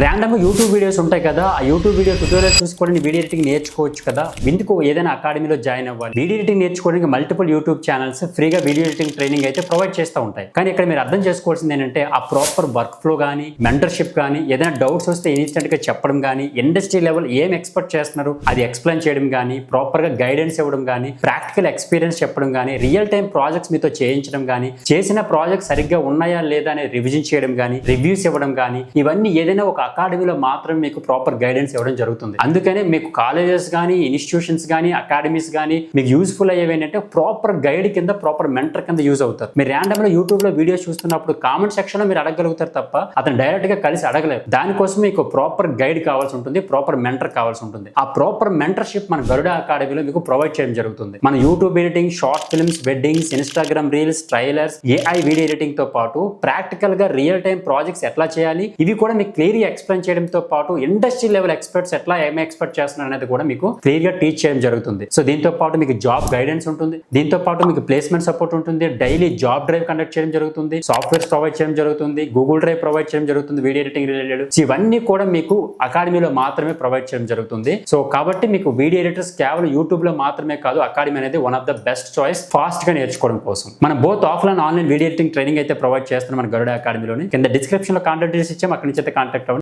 Random YouTube videos ఉంటాయి కదా, ఆ యూట్యూబ్ వీడియో ట్యూటోరియల్ చూసుకొని వీడియో ఎడిటింగ్ నేర్చుకోవచ్చు కదా. ఎందుకు ఏదైనా అకాడమీలో జాయిన్ అవ్వాలి? వీడియో ఎడిటింగ్ నేర్చుకోవడానికి మల్టిపుల్ యూట్యూబ్ ఛానల్స్ ఫ్రీగా వీడియో ఎడిటింగ్ ట్రైనింగ్ అయితే ప్రొవైడ్ చేస్తూ ఉంటాయి. కానీ ఇక్కడ మీరు అర్థం చేసుకోవాల్సింది ఏంటంటే ఆ ప్రాపర్ వర్క్ ఫ్లో కానీ, మెంటర్షిప్ కానీ, ఏదైనా డౌట్స్ వస్తే ఇన్స్టెంట్ గా చెప్పడం కానీ, ఇండస్ట్రీ లెవెల్ ఏం ఎక్స్పెక్ట్ చేస్తున్నారు అది ఎక్స్ప్లెయిన్ చేయడం కానీ, ప్రాపర్ గా గైడెన్స్ ఇవ్వడం కానీ, ప్రాక్టికల్ ఎక్స్పీరియన్స్ చెప్పడం కానీ, రియల్ టైం ప్రాజెక్ట్స్ మీతో చేయించడం కానీ, చేసిన ప్రాజెక్ట్ సరిగ్గా ఉన్నాయా లేదా అని రివిజన్ చేయడం కానీ, రివ్యూస్ ఇవ్వడం కానీ, ఇవన్నీ ఏదైనా ఒక అకాడమీలో మాత్రమే మీకు ప్రాపర్ గైడెన్స్ ఇవ్వడం జరుగుతుంది. అందుకనే మీకు కాలేజెస్ కానీ, ఇన్స్టిట్యూషన్స్ కానీ, అకాడమీస్ కానీ మీకు యూస్ఫుల్ అయ్యేవి ఏంటంటే ప్రాపర్ గైడ్ కింద, ప్రాపర్ మెంటర్ కింద యూజ్ అవుతారు. మీరు ర్యాండమ్ లో యూట్యూబ్ లో వీడియోస్ చూస్తున్నప్పుడు కామెంట్ సెక్షన్ లో మీరు అడగలుగుతారు తప్ప అతను డైరెక్ట్ గా కలిసి అడగలేరు. దానికోసం మీకు ప్రాపర్ గైడ్ కావాల్సి ఉంటుంది, ప్రాపర్ మెంటర్ కావాల్సి ఉంటుంది. ఆ ప్రాపర్ మెంటర్షిప్ మన గరుడ అకాడమీలో మీకు ప్రొవైడ్ చేయడం జరుగుతుంది. మన YouTube editing, short films, weddings, Instagram reels, trailers, AI video editing తో పాటు ప్రాక్టికల్ గా రియల్ టైం ప్రాజెక్ట్స్ ఎట్లా చేయాలి ఇవి కూడా మీకు క్లియర్ గా ఎక్స్ప్లెయిన్ చేయడంతో పాటు ఇండస్ట్రీ లెవెల్ ఎక్స్పర్ట్స్ ఎట్లా ఏమి ఎక్స్పెక్ట్ చేస్తున్నారు అనేది కూడా మీకు క్లియర్ గా టీచ్ చేయడం జరుగుతుంది. సో దీంతో పాటు మీకు జాబ్ గైడెన్స్ ఉంటుంది, దీంతో పాటు మీకు ప్లేస్మెంట్ సపోర్ట్ ఉంటుంది, డైలీ జాబ్ డ్రైవ్ కండక్ట్ చేయడం జరుగుతుంది, సాఫ్ట్వేర్స్ ప్రొవైడ్ చేయడం జరుగుతుంది, గూగుల్ డ్రైవ్ ప్రొవైడ్ చేయడం జరుగుతుంది వీడియో ఎడిటింగ్ రిలేటెడ్. ఇవన్నీ కూడా మీకు అకాడమీలో మాత్రమే ప్రొవైడ్ చేయడం జరుగుతుంది. సో కాబట్టి మీకు వీడియో ఎడిటర్స్ కేవలం యూట్యూబ్ లో మాత్రమే కాదు, అకాడమీ అనేది one of the best choice fast గా నేర్చుకోవడం కోసం. మనం both offline, online video editing training అయితే ప్రొవైడ్ చేస్తున్నాం మన గరుడ అకాడమీలోని. కింద డిస్క్రిప్షన్ లో కాంటాక్ట్ చేసి ఇచ్చాం, అక్కడి నుంచి అయితే కాంటాక్ట్ అవ్వండి.